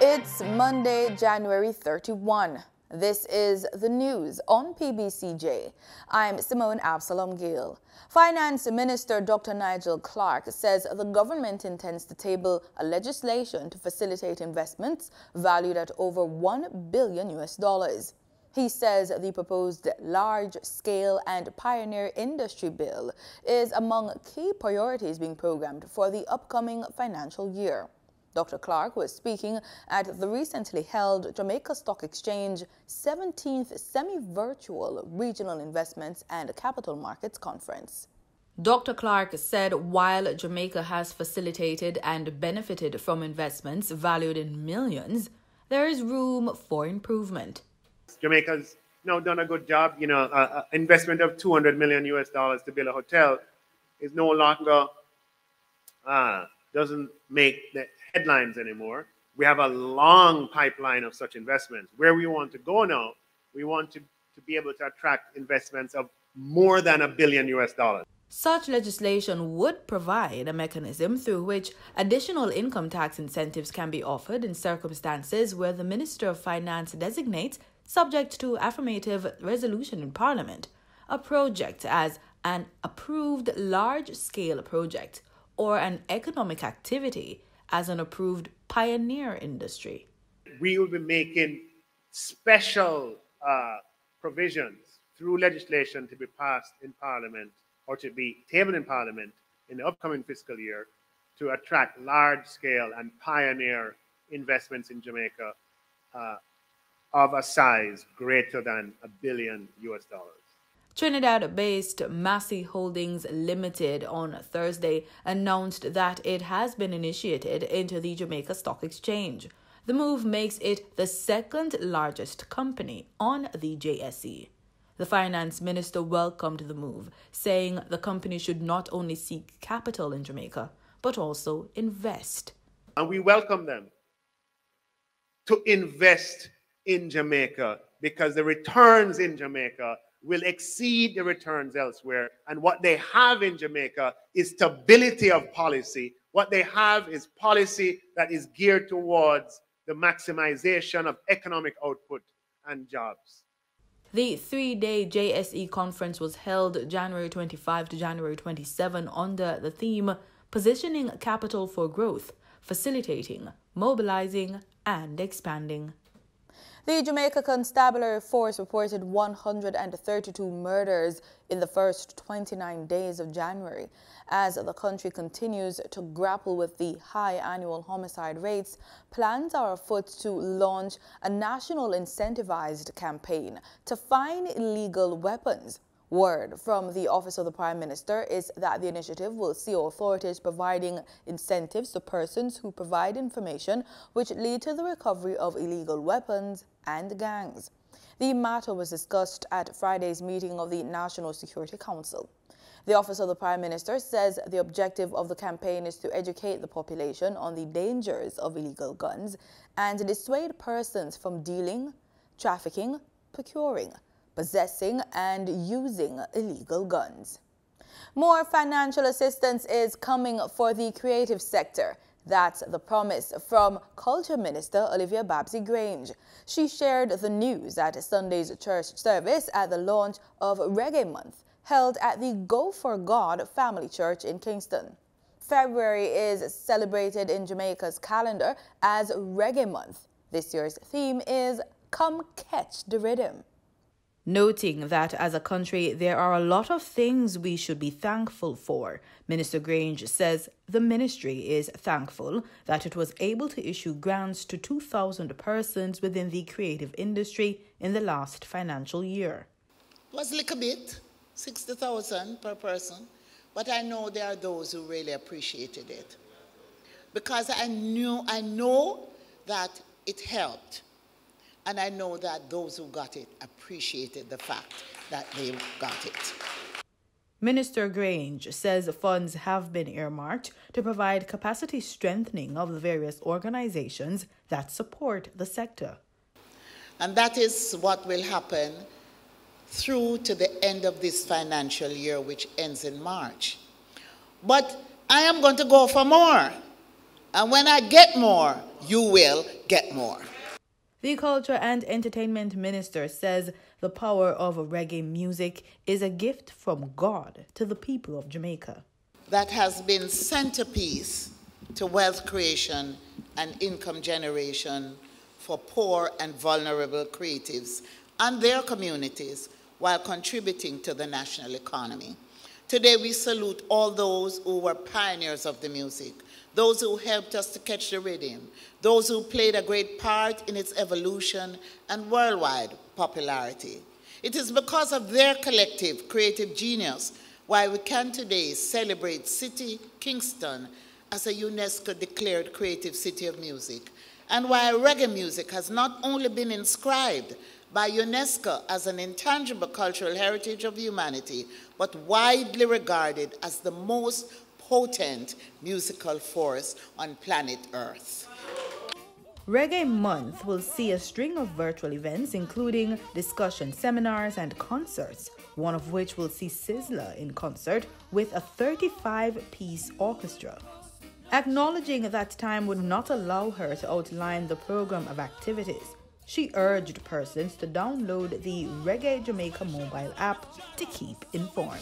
It's Monday, January 31. This is the news on PBCJ. I'm Simone Absalom Gill. Finance Minister Dr. Nigel Clark says the government intends to table a legislation to facilitate investments valued at over $1 billion. He says the proposed large-scale and pioneer industry bill is among key priorities being programmed for the upcoming financial year. Dr. Clark was speaking at the recently held Jamaica Stock Exchange 17th Semi-Virtual Regional Investments and Capital Markets Conference. Dr. Clark said while Jamaica has facilitated and benefited from investments valued in millions, there is room for improvement. Jamaica's now done a good job. Investment of $200 million to build a hotel is no longer, doesn't make the headlines anymore. We have a long pipeline of such investments. Where we want to go now, we want to be able to attract investments of more than $1 billion. Such legislation would provide a mechanism through which additional income tax incentives can be offered in circumstances where the Minister of Finance designates, subject to affirmative resolution in Parliament, a project as an approved large-scale project or an economic activity as an approved pioneer industry. We will be making special provisions through legislation to be passed in Parliament or to be tabled in Parliament in the upcoming fiscal year to attract large-scale and pioneer investments in Jamaica of a size greater than $1 billion. Trinidad-based Massey Holdings Limited on Thursday announced that it has been initiated into the Jamaica Stock Exchange. The move makes it the second largest company on the JSE. The finance minister welcomed the move, saying the company should not only seek capital in Jamaica, but also invest. And we welcome them to invest in Jamaica because the returns in Jamaica will exceed the returns elsewhere. And what they have in Jamaica is stability of policy. What they have is policy that is geared towards the maximization of economic output and jobs. The three-day JSE conference was held January 25 to January 27 under the theme Positioning Capital for Growth, Facilitating, Mobilizing, and Expanding. The Jamaica Constabulary Force reported 132 murders in the first 29 days of January. As the country continues to grapple with the high annual homicide rates, plans are afoot to launch a national incentivized campaign to find illegal weapons. Word from the Office of the Prime Minister is that the initiative will see authorities providing incentives to persons who provide information which lead to the recovery of illegal weapons and gangs. The matter was discussed at Friday's meeting of the National Security Council. The Office of the Prime Minister says the objective of the campaign is to educate the population on the dangers of illegal guns and dissuade persons from dealing, trafficking, procuring, possessing and using illegal guns. More financial assistance is coming for the creative sector. That's the promise from Culture Minister Olivia Babsy Grange. She shared the news at Sunday's church service at the launch of Reggae Month, held at the Go for God Family Church in Kingston. February is celebrated in Jamaica's calendar as Reggae Month. This year's theme is Come Catch the Rhythm. Noting that as a country there are a lot of things we should be thankful for, Minister Grange says the ministry is thankful that it was able to issue grants to 2,000 persons within the creative industry in the last financial year. It was a little bit, 60,000 per person, but I know there are those who really appreciated it because I know that it helped. And I know that those who got it appreciated the fact that they got it. Minister Grange says funds have been earmarked to provide capacity strengthening of the various organizations that support the sector. And that is what will happen through to the end of this financial year, which ends in March. But I am going to go for more. And when I get more, you will get more. The Culture and Entertainment Minister says the power of reggae music is a gift from God to the people of Jamaica. That has been centerpiece to wealth creation and income generation for poor and vulnerable creatives and their communities while contributing to the national economy. Today we salute all those who were pioneers of the music, those who helped us to catch the rhythm, those who played a great part in its evolution and worldwide popularity. It is because of their collective creative genius why we can today celebrate City Kingston as a UNESCO-declared creative city of music, and why reggae music has not only been inscribed by UNESCO as an intangible cultural heritage of humanity, but widely regarded as the most potent musical force on planet Earth. Reggae Month will see a string of virtual events, including discussion seminars and concerts, one of which will see Sizzla in concert with a 35-piece orchestra. Acknowledging that time would not allow her to outline the program of activities, she urged persons to download the Reggae Jamaica mobile app to keep informed.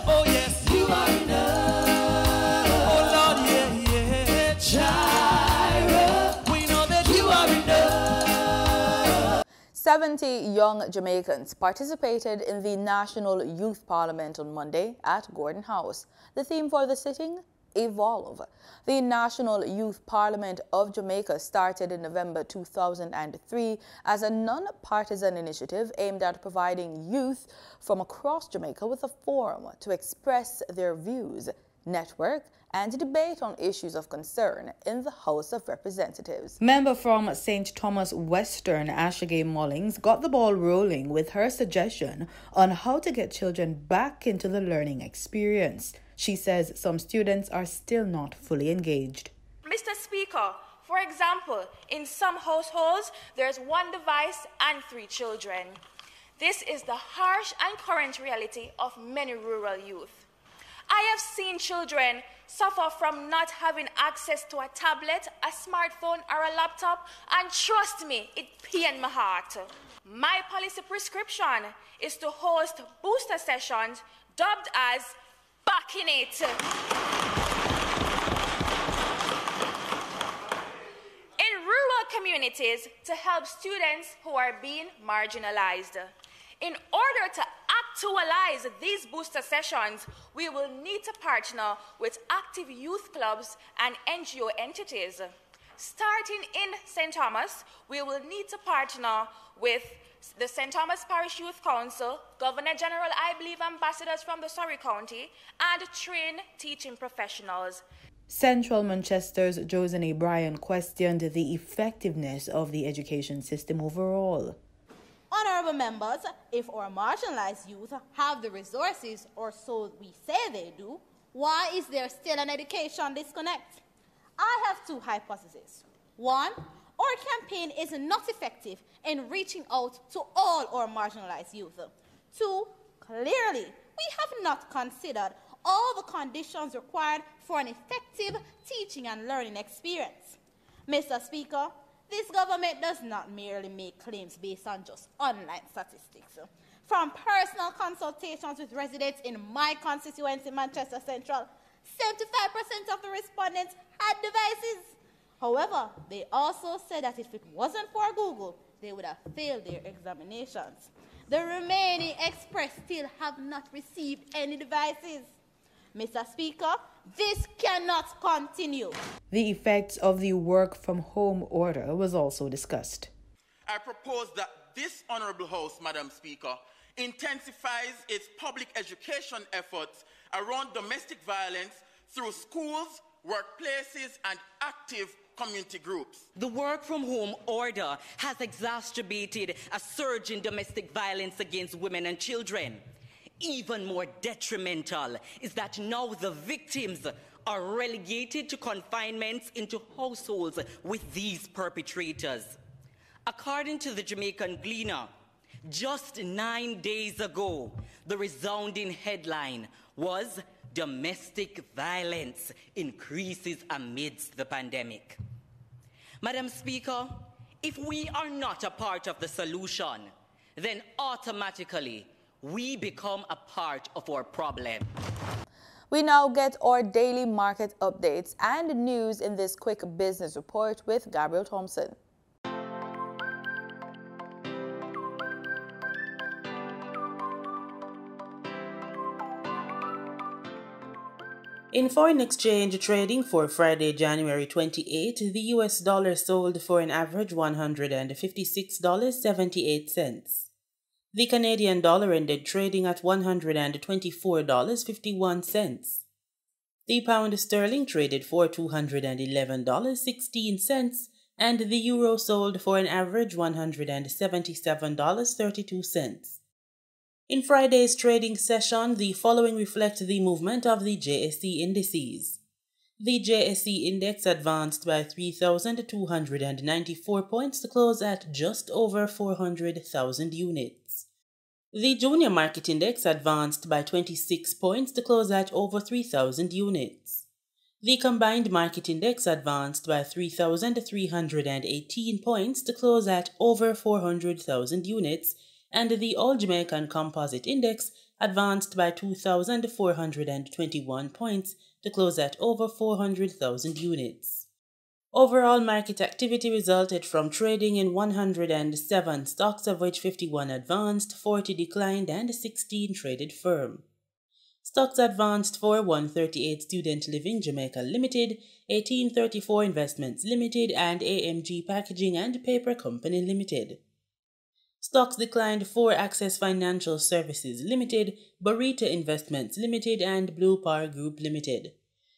Oh yes, you are enough. Oh Lord, yeah, yeah. Jireh, we know that you are enough. 70 young Jamaicans participated in the National Youth Parliament on Monday at Gordon House. The theme for the sitting? Evolve. The National Youth Parliament of Jamaica started in November 2003 as a non-partisan initiative aimed at providing youth from across Jamaica with a forum to express their views, network, and debate on issues of concern in the House of Representatives. Member from St. Thomas Western, Ashagay Mullings, got the ball rolling with her suggestion on how to get children back into the learning experience. She says some students are still not fully engaged. Mr. Speaker, for example, in some households, there's one device and 3 children. This is the harsh and current reality of many rural youth. I have seen children suffer from not having access to a tablet, a smartphone, or a laptop, and trust me, it pains my heart. My policy prescription is to host booster sessions dubbed as Back in It. In rural communities to help students who are being marginalized. In order to actualize these booster sessions, we will need to partner with active youth clubs and NGO entities. Starting in St. Thomas, we will need to partner with the St. Thomas Parish Youth Council, Governor General, I believe, ambassadors from the Surrey County, and train teaching professionals. Central Manchester's Josie Bryan questioned the effectiveness of the education system overall. Honorable members, if our marginalized youth have the resources, or so we say they do, why is there still an education disconnect? I have 2 hypotheses. 1, our campaign is not effective in reaching out to all our marginalized youth. 2, clearly, we have not considered all the conditions required for an effective teaching and learning experience. Mr. Speaker, this government does not merely make claims based on just online statistics. From personal consultations with residents in my constituency, Manchester Central, 75% of the respondents had devices. However, they also said that if it wasn't for Google, they would have failed their examinations. The remaining express still have not received any devices. Mr. Speaker, this cannot continue. The effects of the work-from-home order was also discussed. I propose that this Honourable House, Madam Speaker, intensifies its public education efforts around domestic violence through schools, workplaces, and active community groups. The work-from-home order has exacerbated a surge in domestic violence against women and children. Even more detrimental is that now the victims are relegated to confinements into households with these perpetrators. According to the Jamaican Gleaner, just 9 days ago, the resounding headline was domestic violence increases amidst the pandemic. Madam Speaker, if we are not a part of the solution, then automatically we become a part of our problem. We now get our daily market updates and news in this quick business report with Gabriel Thompson. In foreign exchange trading for Friday, January 28, the US dollar sold for an average $156.78. The Canadian dollar ended trading at $124.51. The pound sterling traded for $211.16, and the euro sold for an average $177.32. In Friday's trading session, the following reflect the movement of the JSE indices. The JSE index advanced by 3,294 points to close at just over 400,000 units. The junior market index advanced by 26 points to close at over 3,000 units. The combined market index advanced by 3,318 points to close at over 400,000 units, and the All Jamaican Composite Index advanced by 2,421 points to close at over 400,000 units. Overall market activity resulted from trading in 107 stocks, of which 51 advanced, 40 declined, and 16 traded firm. Stocks advanced for 138 Student Living Jamaica Limited, 1834 Investments Limited, and AMG Packaging and Paper Company Limited. Stocks declined for Access Financial Services Limited, Burrito Investments Limited, and Blue Power Group Limited.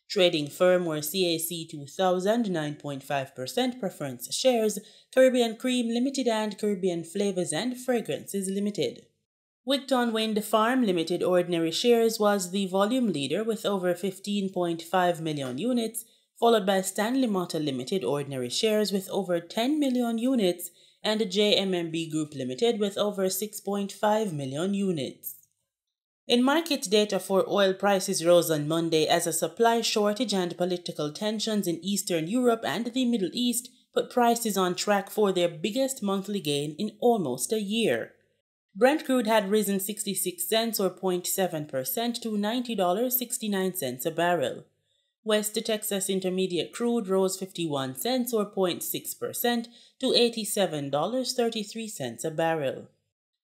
Trading firm were CAC 2000 9.5% preference shares, Caribbean Cream Limited, and Caribbean Flavors and Fragrances Limited. Wigton Wind Farm Limited ordinary shares was the volume leader with over 15.5 million units, followed by Stanley Motor Limited ordinary shares with over 10 million units, and JMMB Group Limited with over 6.5 million units. In market data for oil, prices rose on Monday as a supply shortage and political tensions in Eastern Europe and the Middle East put prices on track for their biggest monthly gain in almost a year. Brent crude had risen 66 cents or 0.7% to $90.69 a barrel. West Texas Intermediate crude rose 51 cents or 0.6% to $87.33 a barrel.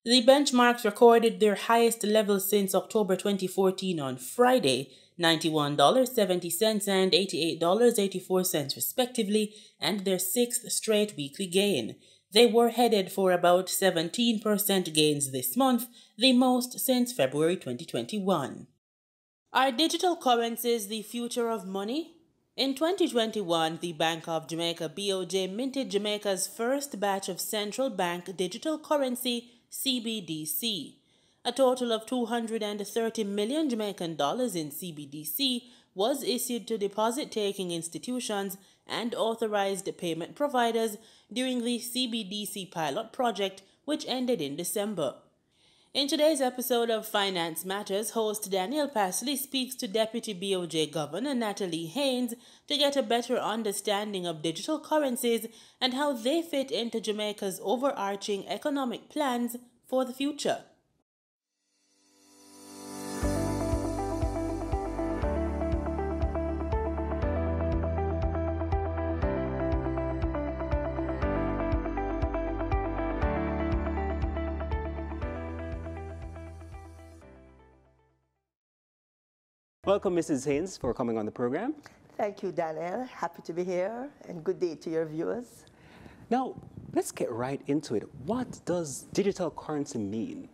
The benchmarks recorded their highest level since October 2014 on Friday, $91.70 and $88.84 respectively, and their sixth straight weekly gain. They were headed for about 17% gains this month, the most since February 2021. Are digital currencies the future of money? In 2021, the Bank of Jamaica BOJ minted Jamaica's first batch of central bank digital currency, CBDC. A total of 230 million Jamaican dollars in CBDC was issued to deposit-taking institutions and authorized payment providers during the CBDC pilot project, which ended in December. In today's episode of Finance Matters, host Daniel Pasley speaks to Deputy BOJ Governor Natalie Haynes to get a better understanding of digital currencies and how they fit into Jamaica's overarching economic plans for the future. Welcome, Mrs. Haynes, for coming on the program. Thank you, Daniel. Happy to be here, and good day to your viewers. Now, let's get right into it. What does digital currency mean?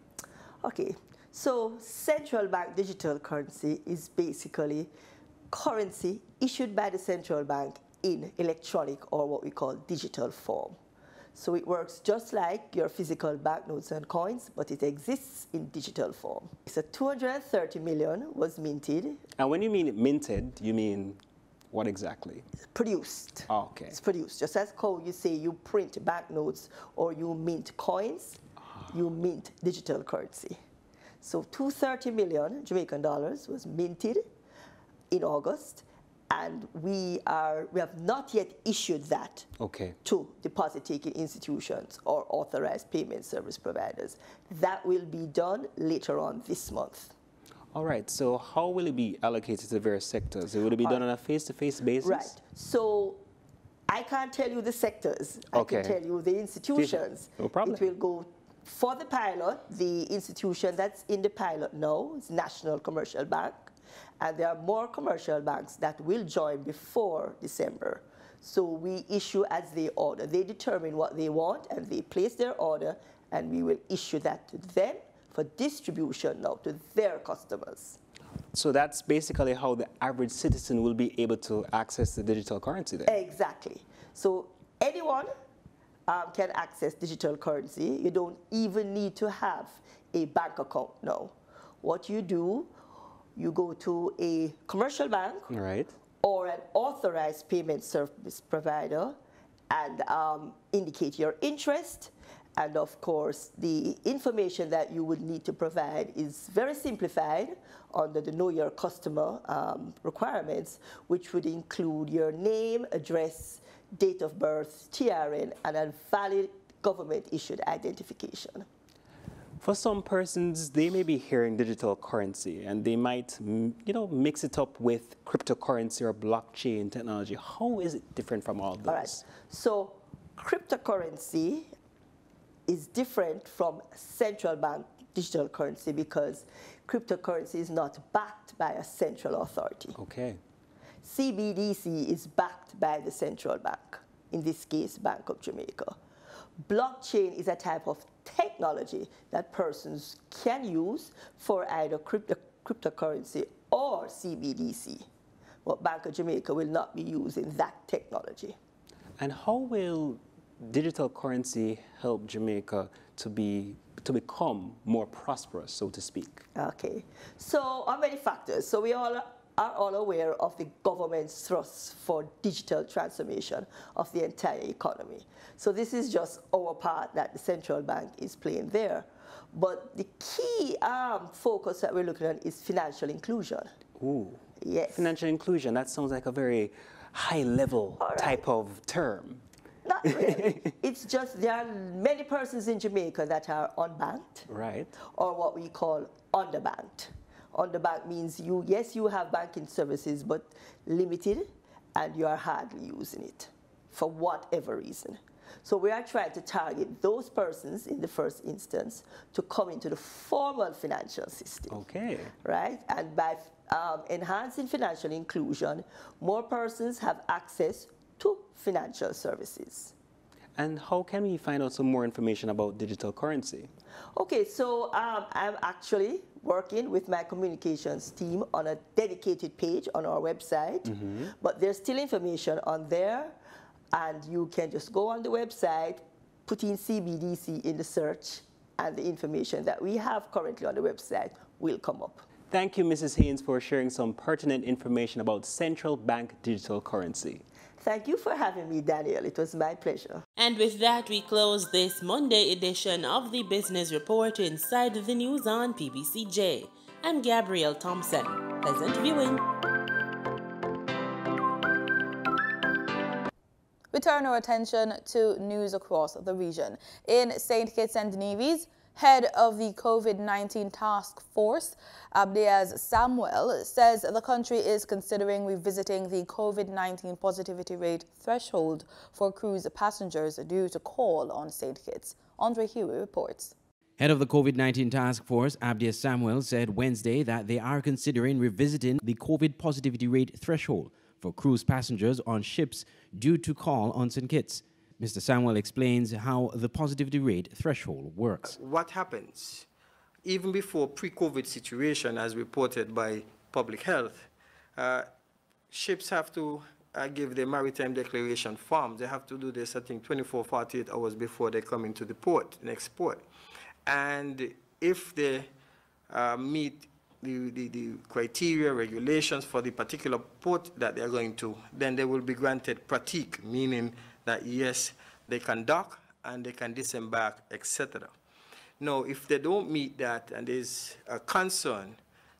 Okay, so central bank digital currency is basically currency issued by the central bank in electronic or what we call digital form. So it works just like your physical banknotes and coins, but it exists in digital form. So 230 million was minted. And when you mean minted, you mean what exactly? Produced. Oh, okay. It's produced. Just as how you say you print banknotes or you mint coins, you mint digital currency. So 230 million Jamaican dollars was minted, in August, and we have not yet issued that to deposit-taking institutions or authorized payment service providers. That will be done later on this month. All right, so how will it be allocated to various sectors? Will it be done on a face-to-face basis? Right, so I can't tell you the sectors. I can tell you the institutions. No problem. It will go for the pilot. The institution that's in the pilot now is National Commercial Bank, and there are more commercial banks that will join before December. So we issue as they order. They determine what they want, and they place their order, and we will issue that to them for distribution now to their customers. So that's basically how the average citizen will be able to access the digital currency then? Exactly. So anyone can access digital currency. You don't even need to have a bank account now. What you do, you go to a commercial bank or an authorized payment service provider and indicate your interest. And of course, the information that you would need to provide is very simplified under the Know Your Customer requirements, which would include your name, address, date of birth, TRN, and a valid government-issued identification. For some persons, they may be hearing digital currency, and they might, mix it up with cryptocurrency or blockchain technology. How is it different from all those? All right. So cryptocurrency is different from central bank digital currency because cryptocurrency is not backed by a central authority. Okay. CBDC is backed by the central bank, in this case, Bank of Jamaica. Blockchain is a type of technology that persons can use for either cryptocurrency or CBDC. But Bank of Jamaica will not be using that technology. And how will digital currency help Jamaica to become more prosperous, so to speak? Okay, so on many factors. So we all are all aware of the government's thrust for digital transformation of the entire economy. So this is just our part that the central bank is playing there. But the key focus that we're looking at is financial inclusion. Ooh. Yes. Financial inclusion, that sounds like a very high-level type of term. Not really. It's just there are many persons in Jamaica that are unbanked. Right. Or what we call underbanked. Underbanked means yes, you have banking services, but limited, and you are hardly using it for whatever reason. So we are trying to target those persons in the first instance to come into the formal financial system. Okay. Right? And by enhancing financial inclusion, more persons have access to financial services. And how can we find out some more information about digital currency? Okay, so I'm actually working with my communications team on a dedicated page on our website, but there's still information on there, and you can just go on the website, put in CBDC in the search, and the information that we have currently on the website will come up. Thank you, Mrs. Haynes, for sharing some pertinent information about central bank digital currency. Thank you for having me, Daniel. It was my pleasure. And with that, we close this Monday edition of the Business Report Inside the News on PBCJ. I'm Gabrielle Thompson. Pleasant viewing. We turn our attention to news across the region. In St. Kitts and Nevis, head of the COVID-19 task force, Abdiaz Samuel, says the country is considering revisiting the COVID-19 positivity rate threshold for cruise passengers due to call on St. Kitts. Andre Huey reports. Head of the COVID-19 task force, Abdiaz Samuel, said Wednesday that they are considering revisiting the COVID positivity rate threshold for cruise passengers on ships due to call on St. Kitts. Mr. Samuel explains how the positivity rate threshold works. What happens, even before pre-COVID situation as reported by Public Health, ships have to give the maritime declaration form. They have to do this, I think, 24, 48 hours before they come into the port, next port. And if they meet the criteria, regulations for the particular port that they're going to, then they will be granted pratique, meaning that yes, they can dock and they can disembark, etc. Now, if they don't meet that and there's a concern,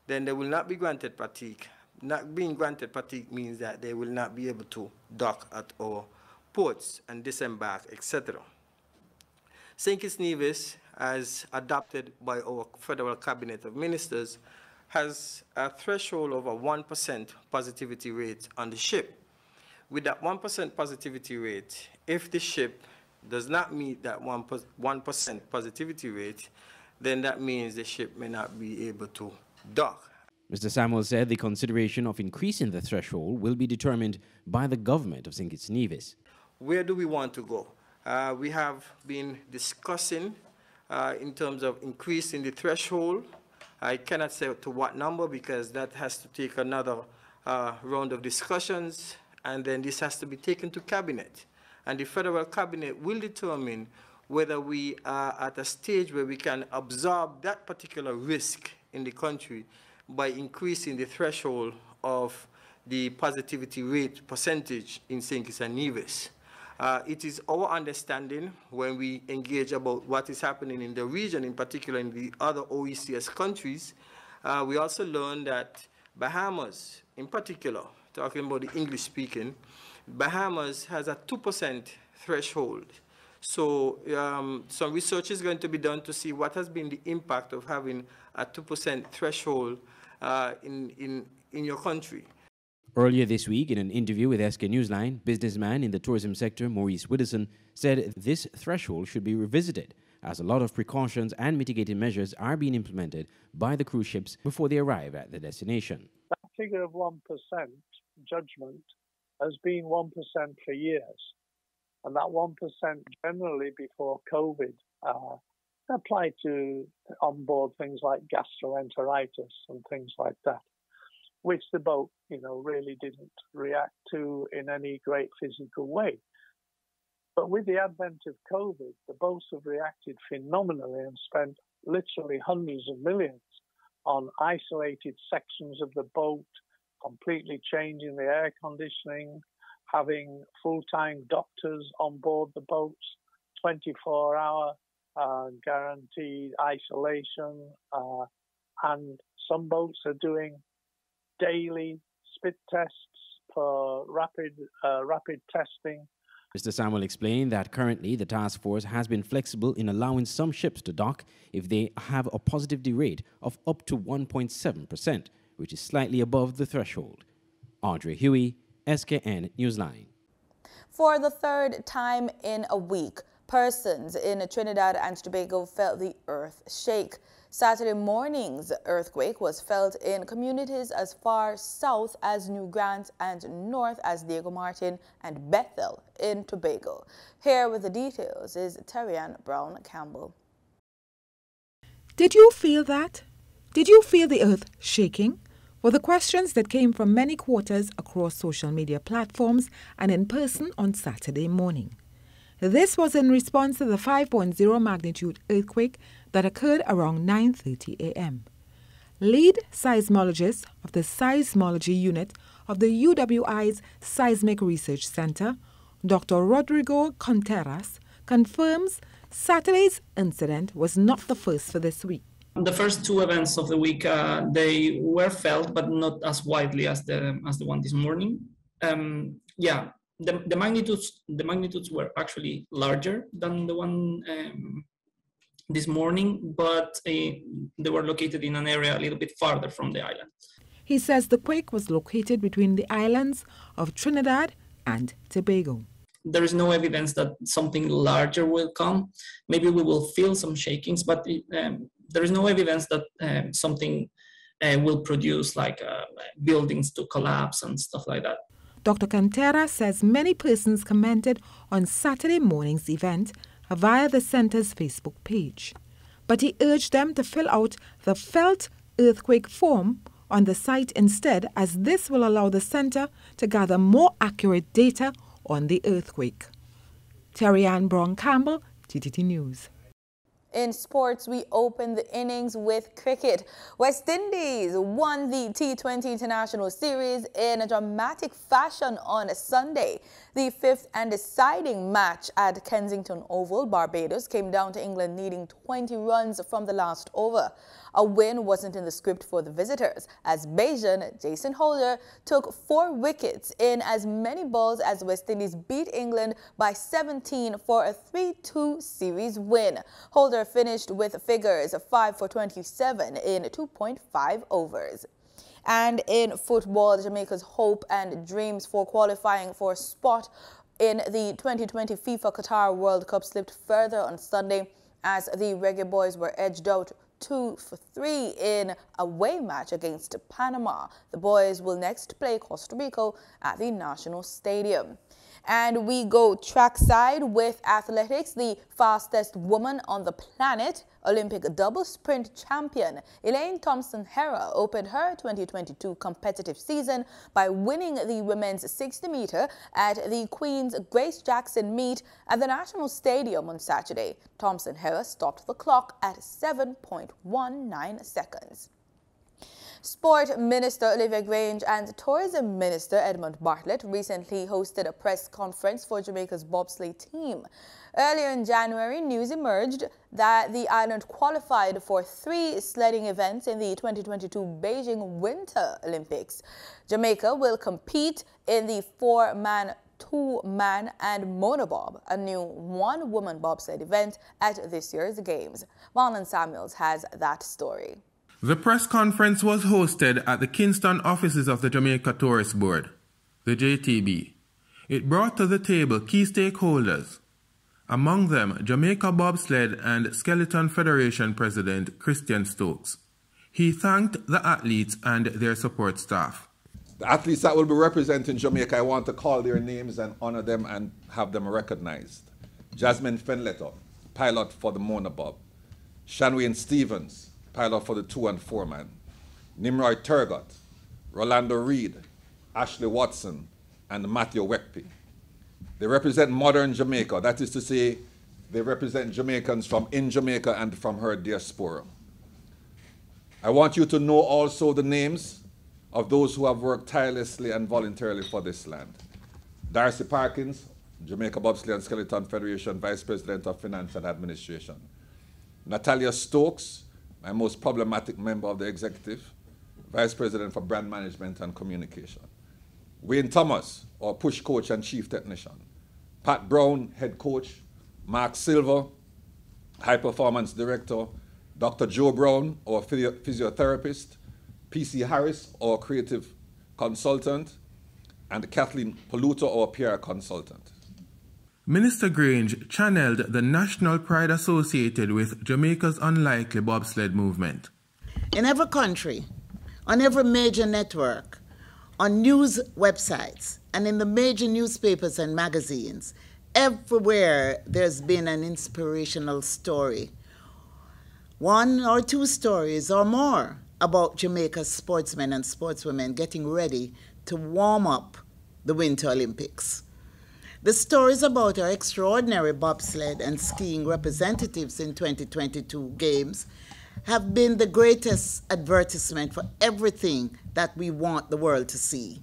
then they will not be granted pratique. not being granted fatigue means that they will not be able to dock at our ports and disembark, etc. St. Kitts Nevis, as adopted by our Federal Cabinet of Ministers, has a threshold of a 1% positivity rate on the ship. With that 1% positivity rate, if the ship does not meet that 1% positivity rate, then that means the ship may not be able to dock. Mr. Samuel said the consideration of increasing the threshold will be determined by the government of St. Kitts Nevis. Where do we want to go? We have been discussing in terms of increasing the threshold. I cannot say to what number because that has to take another round of discussions, and then this has to be taken to Cabinet. And the Federal Cabinet will determine whether we are at a stage where we can absorb that particular risk in the country by increasing the threshold of the positivity rate percentage in St. Kitts and Nevis. It is our understanding when we engage about what is happening in the region, in particular in the other OECS countries, we also learned that Bahamas, in particular, talking about the English speaking, Bahamas has a 2% threshold. So some research is going to be done to see what has been the impact of having a 2% threshold in your country. Earlier this week, in an interview with SK Newsline, businessman in the tourism sector, Maurice Widdowson, said this threshold should be revisited as a lot of precautions and mitigating measures are being implemented by the cruise ships before they arrive at the destination. That figure of 1% judgment has been 1% for years. And that 1% generally before COVID applied to onboard things like gastroenteritis and things like that, which the boat, really didn't react to in any great physical way. But with the advent of COVID, the boats have reacted phenomenally and spent literally hundreds of millions on isolated sections of the boat, completely changing the air conditioning, having full-time doctors on board the boats, 24-hour guaranteed isolation, and some boats are doing daily spit tests for rapid testing. Mr. Samuel explained that currently the task force has been flexible in allowing some ships to dock if they have a positivity rate of up to 1.7%, which is slightly above the threshold. Andre Huey, SKN Newsline. For the third time in a week, persons in Trinidad and Tobago felt the earth shake. Saturday morning's earthquake was felt in communities as far south as New Grant and north as Diego Martin and Bethel in Tobago. Here with the details is Terrian Brown Campbell. Did you feel that? Did you feel the earth shaking? Were the questions that came from many quarters across social media platforms and in person on Saturday morning. This was in response to the 5.0 magnitude earthquake that occurred around 9:30 a.m. Lead seismologist of the Seismology Unit of the UWI's Seismic Research Center, Dr. Rodrigo Contreras, confirms Saturday's incident was not the first for this week. The first two events of the week, they were felt, but not as widely as the one this morning. The magnitudes were actually larger than the one this morning, but they were located in an area a little bit farther from the island. He says the quake was located between the islands of Trinidad and Tobago. There is no evidence that something larger will come. Maybe we will feel some shakings, but there is no evidence that something will produce like buildings to collapse and stuff like that. Dr. Cantera says many persons commented on Saturday morning's event via the center's Facebook page, but he urged them to fill out the felt earthquake form on the site instead, as this will allow the center to gather more accurate data on the earthquake. Terry Ann Brown Campbell, TTT News. In sports, we open the innings with cricket. West Indies won the T20 International Series in a dramatic fashion on Sunday. The fifth and deciding match at Kensington Oval, Barbados, came down to England needing 20 runs from the last over. A win wasn't in the script for the visitors, as Bajan Jason Holder took 4 wickets in as many balls as West Indies beat England by 17 for a 3-2 series win. Holder finished with figures 5 for 27 in 2.5 overs. And in football, Jamaica's hope and dreams for qualifying for a spot in the 2020 FIFA Qatar World Cup slipped further on Sunday as the Reggae boys were edged out 2-3 in a away match against Panama. The boys will next play Costa Rica at the National Stadium. And we go trackside with athletics. The fastest woman on the planet, Olympic double sprint champion Elaine Thompson-Herah, opened her 2022 competitive season by winning the women's 60-meter at the Queen's Grace Jackson meet at the National Stadium on Saturday. Thompson-Herah stopped the clock at 7.19 seconds. Sport Minister Olivia Grange and Tourism Minister Edmund Bartlett recently hosted a press conference for Jamaica's bobsleigh team. Earlier in January, news emerged that the island qualified for 3 sledding events in the 2022 Beijing Winter Olympics. Jamaica will compete in the 4-man, 2-man and monobob, a new 1-woman bobsled event at this year's Games. Marlon Samuels has that story. The press conference was hosted at the Kingston offices of the Jamaica Tourist Board, the JTB. It brought to the table key stakeholders, among them Jamaica Bobsled and Skeleton Federation President Christian Stokes. He thanked the athletes and their support staff. The athletes that will be representing Jamaica, I want to call their names and honor them and have them recognized. Jasmine Fenletter, pilot for the monobob. Shanwayne Stevens, pilot for the 2- and 4-man. Nimroy Turgot, Rolando Reed, Ashley Watson, and Matthew Weckpe. They represent modern Jamaica. That is to say, they represent Jamaicans from in Jamaica and from her diaspora. I want you to know also the names of those who have worked tirelessly and voluntarily for this land. Darcy Parkins, Jamaica Bobsleigh and Skeleton Federation Vice President of Finance and Administration. Natalia Stokes, my most problematic member of the executive, Vice President for Brand Management and Communication. Wayne Thomas, our push coach and chief technician. Pat Brown, head coach. Mark Silver, high performance director. Dr. Joe Brown, our physiotherapist. PC Harris, our creative consultant. And Kathleen Paluto, our PR consultant. Minister Grange channeled the national pride associated with Jamaica's unlikely bobsled movement. In every country, on every major network, on news websites, and in the major newspapers and magazines, everywhere there's been an inspirational story. 1 or 2 stories or more about Jamaica's sportsmen and sportswomen getting ready to warm up the Winter Olympics. The stories about our extraordinary bobsled and skiing representatives in 2022 Games have been the greatest advertisement for everything that we want the world to see.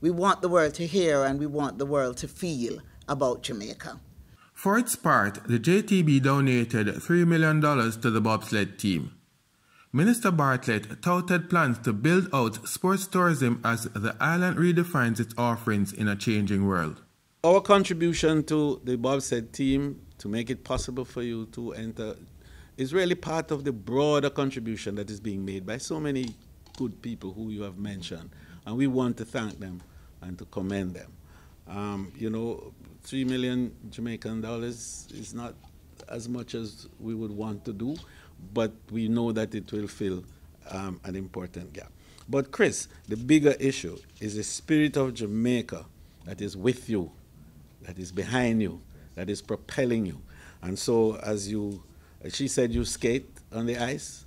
We want the world to hear and we want the world to feel about Jamaica. For its part, the JTB donated $3 million to the bobsled team. Minister Bartlett touted plans to build out sports tourism as the island redefines its offerings in a changing world. Our contribution to the bobsled team to make it possible for you to enter is really part of the broader contribution that is being made by so many good people who you have mentioned. And we want to thank them and to commend them. You know, $3 million Jamaican dollars is not as much as we would want to do, but we know that it will fill an important gap. But Chris, the bigger issue is the spirit of Jamaica that is with you, that is behind you, that is propelling you. And so as you, she said you skate on the ice,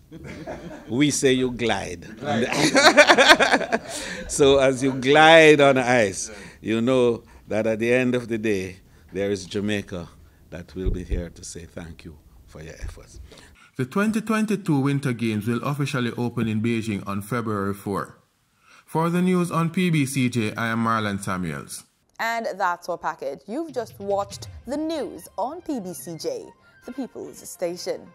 we say you glide. On the ice. So as you glide on the ice, you know that at the end of the day, there is Jamaica that will be here to say thank you for your efforts. The 2022 Winter Games will officially open in Beijing on February 4. For the news on PBCJ, I am Marlon Samuels. And that's our package. You've just watched the news on PBCJ, the People's Station.